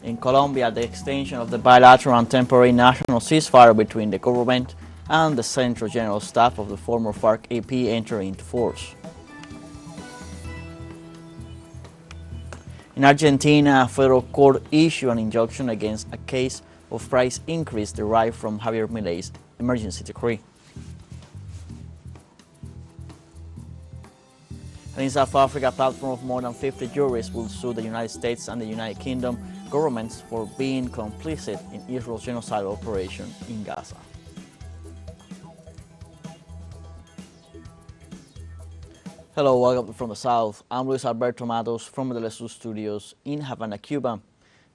In Colombia, the extension of the bilateral and temporary national ceasefire between the government and the Central General Staff of the former FARC-EP entered into force. In Argentina, a federal court issued an injunction against a case of price increase derived from Javier Milei's emergency decree. And in South Africa, a platform of more than 50 jurists will sue the United States and the United Kingdom governments for being complicit in Israel's genocidal operation in Gaza. Hello, welcome from the South. I'm Luis Alberto Matos from the TeleSUR studios in Havana, Cuba.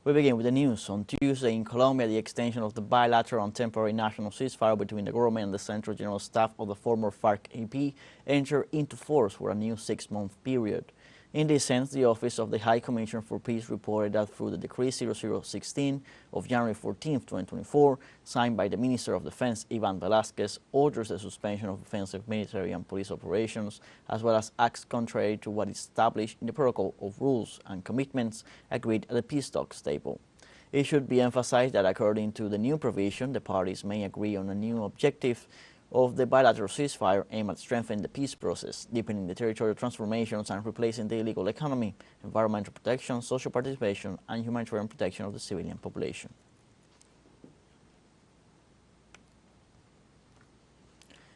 We begin with the news. On Tuesday in Colombia, the extension of the bilateral and temporary national ceasefire between the government and the Central General Staff of the former FARC-EP entered into force for a new 6-month period. In this sense, the Office of the High Commissioner for Peace reported that through the Decree 0016 of January 14, 2024, signed by the Minister of Defense, Ivan Velázquez, orders the suspension of offensive military and police operations, as well as acts contrary to what is established in the Protocol of Rules and Commitments agreed at the peace talks table. It should be emphasized that according to the new provision, the parties may agree on a new objective of the bilateral ceasefire aimed at strengthening the peace process, deepening the territorial transformations and replacing the illegal economy, environmental protection, social participation, and humanitarian protection of the civilian population.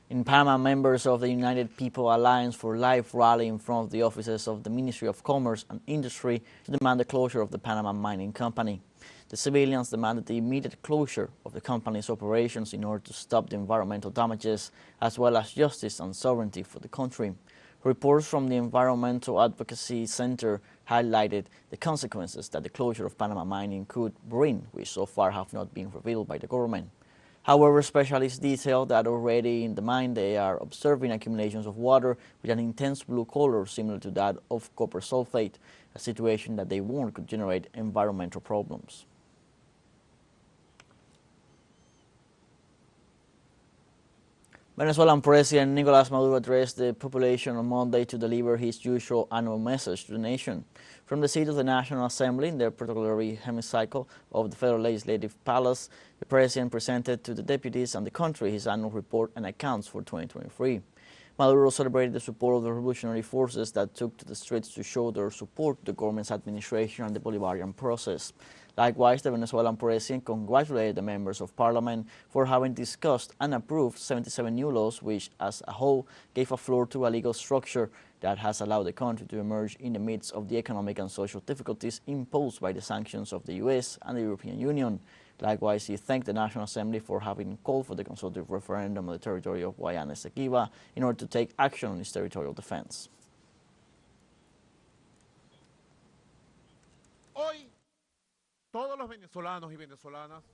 In Panama, members of the United People Alliance for Life rallied in front of the offices of the Ministry of Commerce and Industry to demand the closure of the Panama Mining Company. The civilians demanded the immediate closure of the company's operations in order to stop the environmental damages, as well as justice and sovereignty for the country. Reports from the Environmental Advocacy Center highlighted the consequences that the closure of Panama mining could bring, which so far have not been revealed by the government. However, specialists detail that already in the mine they are observing accumulations of water with an intense blue color similar to that of copper sulfate, a situation that they warn could generate environmental problems. Venezuelan President Nicolás Maduro addressed the population on Monday to deliver his usual annual message to the nation. From the seat of the National Assembly in the particular hemicycle of the Federal Legislative Palace, the President presented to the deputies and the country his annual report and accounts for 2023. Maduro celebrated the support of the revolutionary forces that took to the streets to show their support to the government's administration and the Bolivarian process. Likewise, the Venezuelan president congratulated the members of parliament for having discussed and approved 77 new laws, which as a whole gave a floor to a legal structure that has allowed the country to emerge in the midst of the economic and social difficulties imposed by the sanctions of the U.S. and the European Union. Likewise, he thanked the National Assembly for having called for the consultative referendum on the territory of Guayana Esequiba in order to take action on its territorial defense.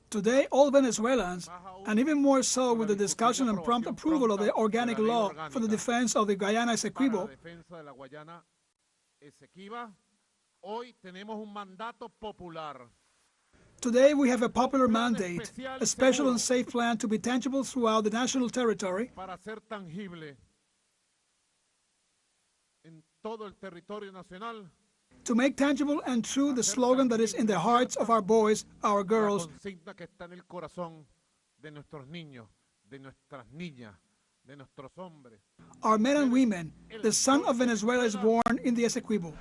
Today, all Venezuelans, and even more so with the discussion and prompt approval of the organic law for the defense of the Guayana Esequiba, today we have a popular mandate, a special and safe plan to be tangible throughout the national territory, to make tangible and true the slogan that is in the hearts of our boys, our girls, our men and women. The son of Venezuela is born in the Esequibo.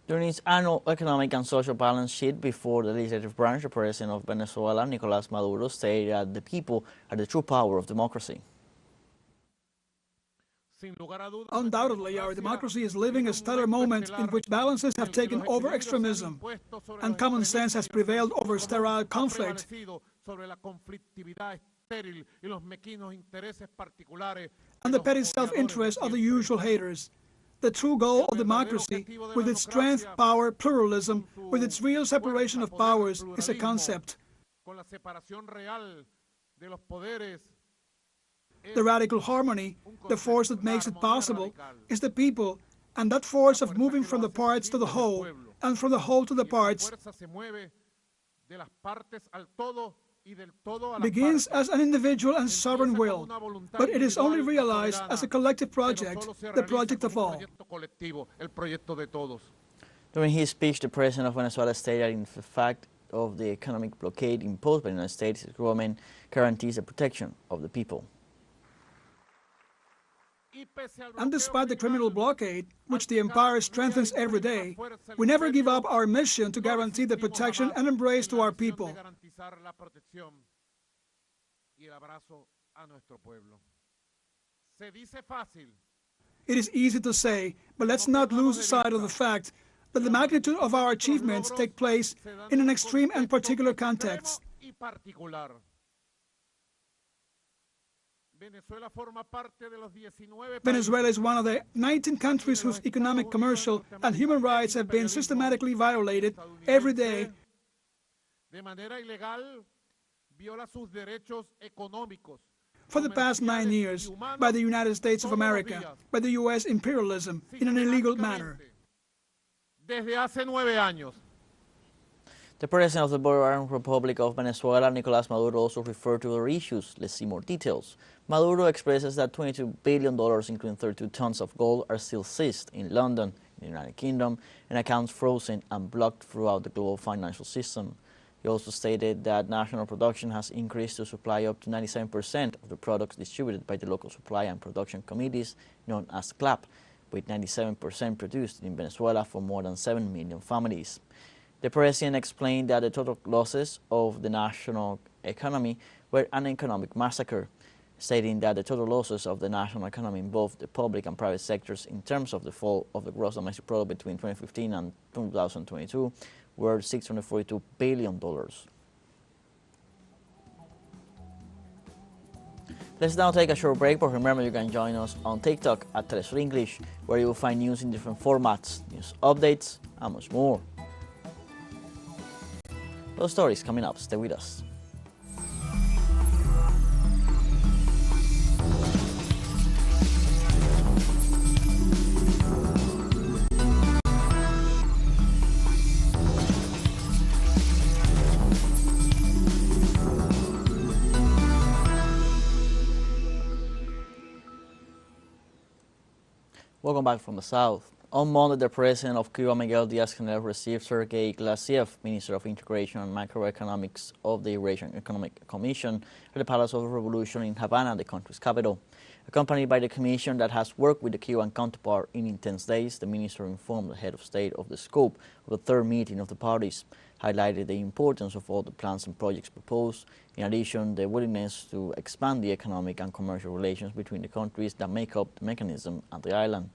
During his annual economic and social balance sheet before the legislative branch, the president of Venezuela, Nicolás Maduro, stated that the people are the true power of democracy. Undoubtedly, our democracy is living a stellar moment in which balances have taken over extremism and common sense has prevailed over sterile conflict. And the petty self-interest of the usual haters. The true goal of democracy, with its strength, power, pluralism, with its real separation of powers, is a concept. The radical harmony, the force that makes it possible, is the people, and that force of moving from the parts to the whole, and from the whole to the parts, begins as an individual and sovereign will, but it is only realized as a collective project, the project of all. During his speech, the president of Venezuela stated in the fact of the economic blockade imposed by the United States, his government guarantees the protection of the people. And despite the criminal blockade, which the empire strengthens every day, we never give up our mission to guarantee the protection and embrace to our people. It is easy to say, but let's not lose sight of the fact that the magnitude of our achievements take place in an extreme and particular context. Venezuela is one of the 19 countries whose economic, commercial, and human rights have been systematically violated every day for the past 9 years by the United States of America, by the U.S. imperialism, in an illegal manner. The president of the Bolivarian Republic of Venezuela, Nicolás Maduro, also referred to other issues. Let's see more details. Maduro expresses that $22 billion, including 32 tons of gold, are still seized in London, in the United Kingdom, and accounts frozen and blocked throughout the global financial system. He also stated that national production has increased to supply up to 97% of the products distributed by the local supply and production committees, known as CLAP, with 97% produced in Venezuela for more than 7 million families. The president explained that the total losses of the national economy were an economic massacre, stating that the total losses of the national economy in both the public and private sectors in terms of the fall of the gross domestic product between 2015 and 2022 were $642 billion. Let's now take a short break, but remember you can join us on TikTok at TeleSUR English, where you will find news in different formats, news updates, and much more. Those stories coming up. Stay with us. Welcome back from the South. On Monday, the president of Cuba, Miguel Díaz-Canel, received Sergei Glassiev, Minister of Integration and Macroeconomics of the Eurasian Economic Commission, at the Palace of the Revolution in Havana, the country's capital. Accompanied by the commission that has worked with the Cuban counterpart in intense days, the minister informed the head of state of the scope of the third meeting of the parties, highlighted the importance of all the plans and projects proposed, in addition the willingness to expand the economic and commercial relations between the countries that make up the mechanism and the island.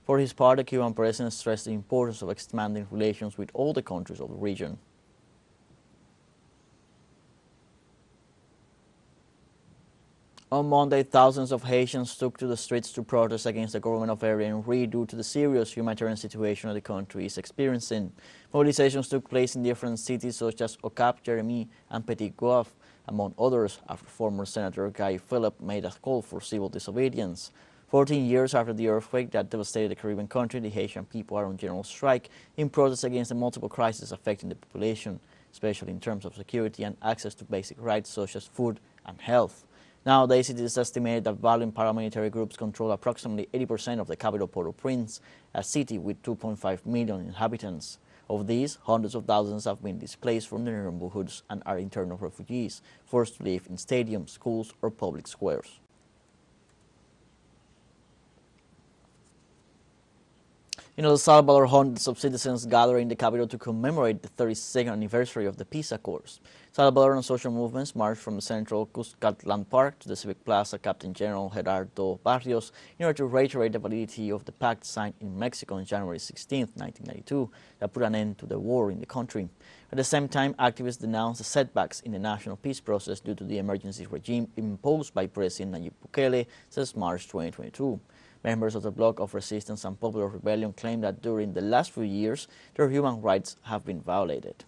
For his part, the Cuban president stressed the importance of expanding relations with all the countries of the region. On Monday, thousands of Haitians took to the streets to protest against the government of Ariel Henry due to the serious humanitarian situation that the country is experiencing. Mobilizations took place in different cities such as Ocap, Jeremy, and Petit Goâve, among others, after former Senator Guy Philip made a call for civil disobedience. 14 years after the earthquake that devastated the Caribbean country, the Haitian people are on general strike in protest against the multiple crises affecting the population, especially in terms of security and access to basic rights such as food and health. Nowadays, it is estimated that violent paramilitary groups control approximately 80% of the capital Port-au-Prince, a city with 2.5 million inhabitants. Of these, hundreds of thousands have been displaced from their neighborhoods and are internal refugees, forced to live in stadiums, schools, or public squares. In El Salvador, hundreds of citizens gathered in the capital to commemorate the 32nd anniversary of the Peace Accords. Salvadoran social movements marched from the central Cuscatlan Park to the Civic Plaza Captain General Gerardo Barrios in order to reiterate the validity of the pact signed in Mexico on January 16, 1992, that put an end to the war in the country. At the same time, activists denounced the setbacks in the national peace process due to the emergency regime imposed by President Nayib Bukele since March 2022. Members of the Bloc of Resistance and Popular Rebellion claim that during the last few years, their human rights have been violated.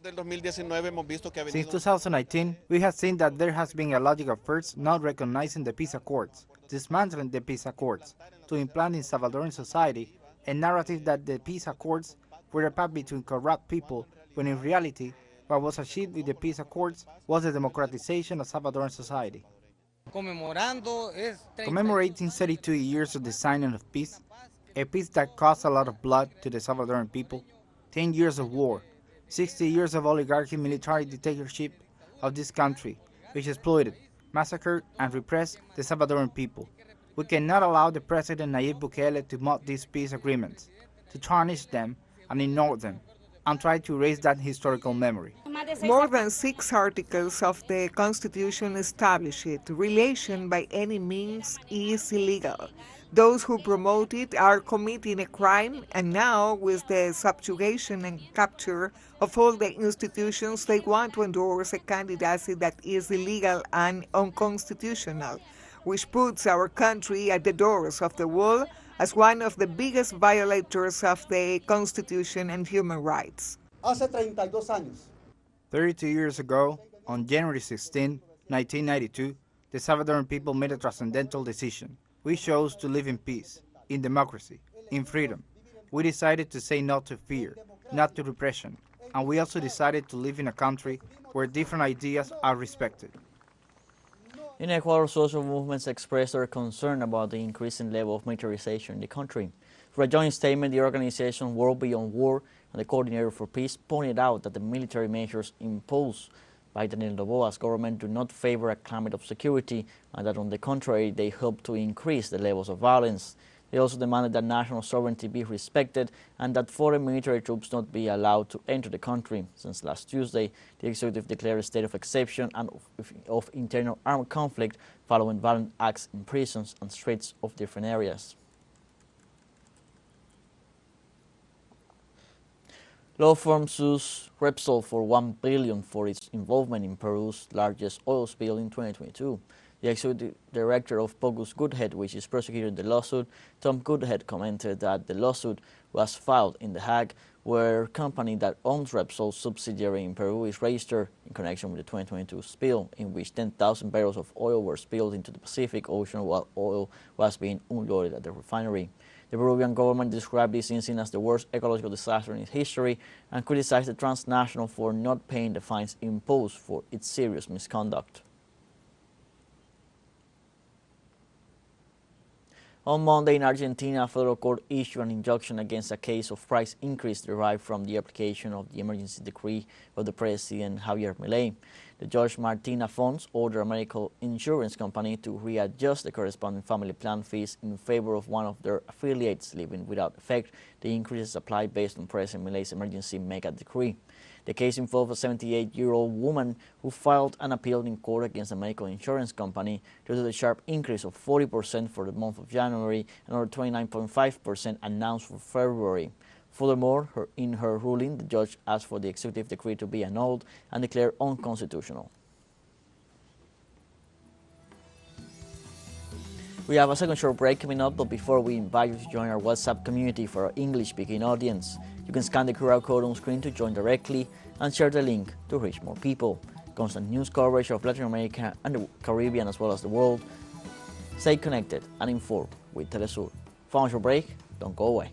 Since 2019, we have seen that there has been a logic of first not recognizing the peace accords, dismantling the peace accords, to implant in Salvadoran society a narrative that the peace accords were a pact between corrupt people, when in reality, what was achieved with the peace accords was the democratization of Salvadoran Commemorating 32 years of the signing of peace, a peace that cost a lot of blood to the Salvadoran people, 10 years of war, 60 years of oligarchy military dictatorship of this country, which exploited, massacred, and repressed the Salvadoran people. We cannot allow the President Nayib Bukele to mock these peace agreements, to tarnish them and ignore them, and try to erase that historical memory. More than 6 articles of the Constitution establish it. Relation by any means is illegal. Those who promote it are committing a crime, and now, with the subjugation and capture of all the institutions, they want to endorse a candidacy that is illegal and unconstitutional, which puts our country at the doors of the world as one of the biggest violators of the Constitution and human rights. Hace 32 años. 32 years ago, on January 16, 1992, the Salvadoran people made a transcendental decision. We chose to live in peace, in democracy, in freedom. We decided to say no to fear, not to repression, and we also decided to live in a country where different ideas are respected. In Ecuador, social movements expressed their concern about the increasing level of militarization in the country. For a joint statement, the organization World Beyond War and the Coordinator for Peace pointed out that the military measures imposed by Daniel Noboa's government do not favor a climate of security, and that on the contrary, they help to increase the levels of violence. They also demanded that national sovereignty be respected and that foreign military troops not be allowed to enter the country. Since last Tuesday, the executive declared a state of exception and of internal armed conflict following violent acts in prisons and streets of different areas. Law firm sues Repsol for $1 billion for its involvement in Peru's largest oil spill in 2022. The executive director of Bogus Goodhead, which is prosecuting the lawsuit, Tom Goodhead, commented that the lawsuit was filed in The Hague, where a company that owns Repsol's subsidiary in Peru is registered in connection with the 2022 spill, in which 10,000 barrels of oil were spilled into the Pacific Ocean while oil was being unloaded at the refinery. The Peruvian government described this incident as the worst ecological disaster in its history and criticized the transnational for not paying the fines imposed for its serious misconduct. On Monday in Argentina, a federal court issued an injunction against a case of price increase derived from the application of the emergency decree of the President Javier Milei. The Judge Martina Fons ordered a medical insurance company to readjust the corresponding family plan fees in favor of one of their affiliates, leaving without effect the increases applied based on President Milei's emergency mega decree. The case involved a 78-year-old woman who filed an appeal in court against a medical insurance company due to the sharp increase of 40% for the month of January and over 29.5% announced for February. Furthermore, in her ruling, the judge asked for the executive decree to be annulled and declared unconstitutional. We have a second short break coming up, but before we invite you to join our WhatsApp community for our English-speaking audience. You can scan the QR code on screen to join directly and share the link to reach more people. Constant news coverage of Latin America and the Caribbean as well as the world. Stay connected and informed with TeleSUR. Found your break, don't go away.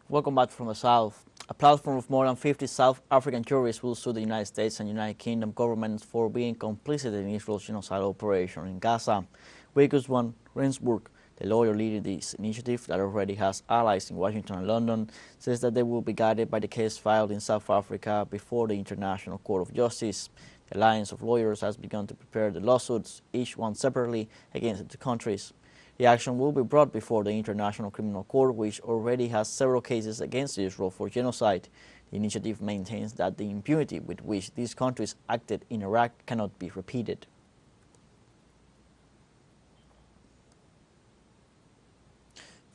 Welcome back from the South. A platform of more than 50 South African tourists will sue the United States and United Kingdom governments for being complicit in Israel's genocide operation in Gaza. Wikus van Rensburg, the lawyer leading this initiative that already has allies in Washington and London, says that they will be guided by the case filed in South Africa before the International Court of Justice. The Alliance of Lawyers has begun to prepare the lawsuits, each one separately, against the two countries. The action will be brought before the International Criminal Court, which already has several cases against Israel for genocide. The initiative maintains that the impunity with which these countries acted in Iraq cannot be repeated.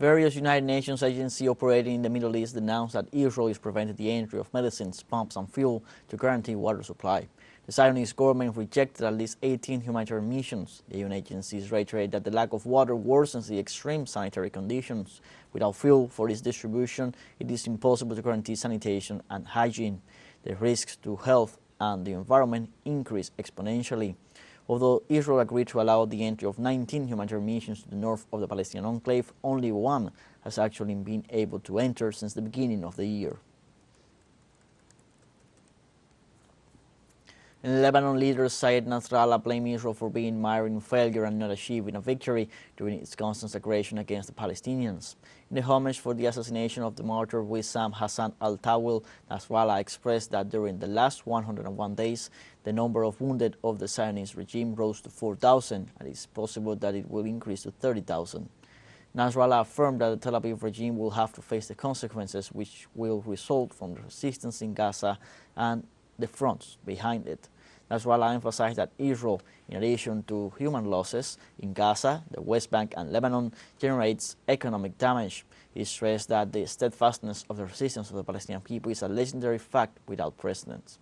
Various United Nations agencies operating in the Middle East announced that Israel is preventing the entry of medicines, pumps and fuel to guarantee water supply. The The Zionist government rejected at least 18 humanitarian missions. The UN agencies reiterate that the lack of water worsens the extreme sanitary conditions. Without fuel for its distribution, it is impossible to guarantee sanitation and hygiene. The risks to health and the environment increase exponentially. Although Israel agreed to allow the entry of 19 humanitarian missions to the north of the Palestinian enclave, only one has actually been able to enter since the beginning of the year. In Lebanon, leader Syed Nasrallah blamed Israel for being mired in failure and not achieving a victory during its constant aggression against the Palestinians. In the homage for the assassination of the martyr Wissam Hassan al-Tawil, Nasrallah expressed that during the last 101 days, the number of wounded of the Zionist regime rose to 4,000, and it is possible that it will increase to 30,000. Nasrallah affirmed that the Tel Aviv regime will have to face the consequences which will result from the resistance in Gaza and the fronts behind it. Nasrallah emphasized that Israel, in addition to human losses in Gaza, the West Bank and Lebanon, generates economic damage. He stressed that the steadfastness of the resistance of the Palestinian people is a legendary fact without precedent.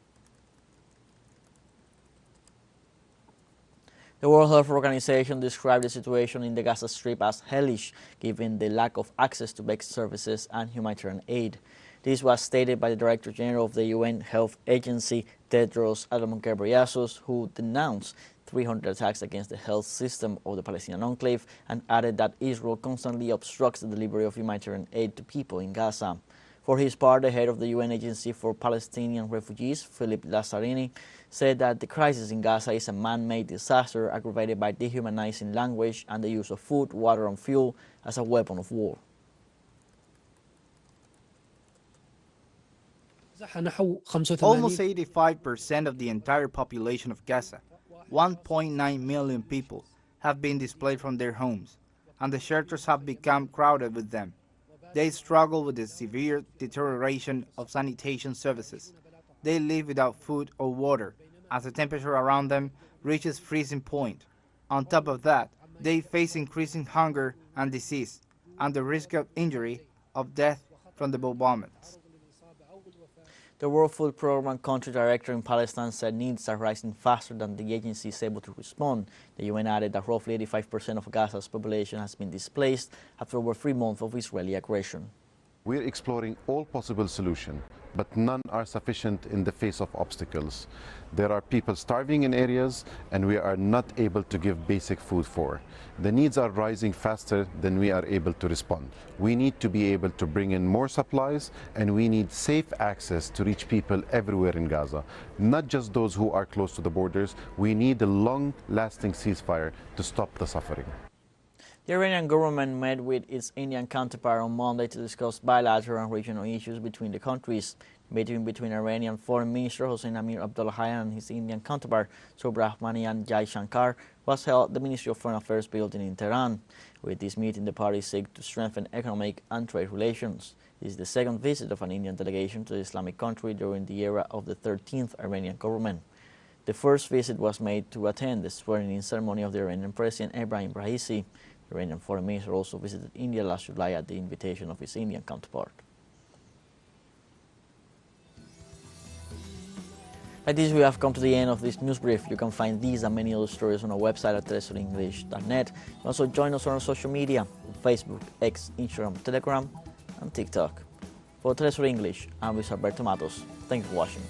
The World Health Organization described the situation in the Gaza Strip as hellish, given the lack of access to basic services and humanitarian aid. This was stated by the Director General of the UN Health Agency, Tedros Adhanom Ghebreyesus, who denounced 300 attacks against the health system of the Palestinian enclave and added that Israel constantly obstructs the delivery of humanitarian aid to people in Gaza. For his part, the head of the UN Agency for Palestinian Refugees, Philippe Lazzarini, said that the crisis in Gaza is a man-made disaster aggravated by dehumanizing language and the use of food, water and fuel as a weapon of war. Almost 85% of the entire population of Gaza, 1.9 million people, have been displaced from their homes, and the shelters have become crowded with them. They struggle with the severe deterioration of sanitation services. They live without food or water, as the temperature around them reaches freezing point. On top of that, they face increasing hunger and disease, and the risk of injury, of death from the bombardments. The World Food Programme country director in Palestine said needs are rising faster than the agency is able to respond. The UN added that roughly 85% of Gaza's population has been displaced after over 3 months of Israeli aggression. We're exploring all possible solutions, but none are sufficient in the face of obstacles. There are people starving in areas, and we are not able to give basic food for. The needs are rising faster than we are able to respond. We need to be able to bring in more supplies, and we need safe access to reach people everywhere in Gaza, not just those who are close to the borders. We need a long-lasting ceasefire to stop the suffering. The Iranian government met with its Indian counterpart on Monday to discuss bilateral and regional issues between the countries. The meeting between Iranian Foreign Minister Hossein Amir Abdollahian and his Indian counterpart Subrahmanian Jaishankar was held at the Ministry of Foreign Affairs building in Tehran. With this meeting, the parties seek to strengthen economic and trade relations. This is the second visit of an Indian delegation to the Islamic country during the era of the 13th Iranian government. The first visit was made to attend the swearing-in ceremony of the Iranian President Ebrahim Raisi. The Iranian Foreign Minister also visited India last July at the invitation of his Indian counterpart. Like this, we have come to the end of this news brief. You can find these and many other stories on our website at telesurenglish.net. Also join us on our social media, Facebook, X, Instagram, Telegram, and TikTok. For TeleSUR English, I'm Luis Alberto Matos. Thanks for watching.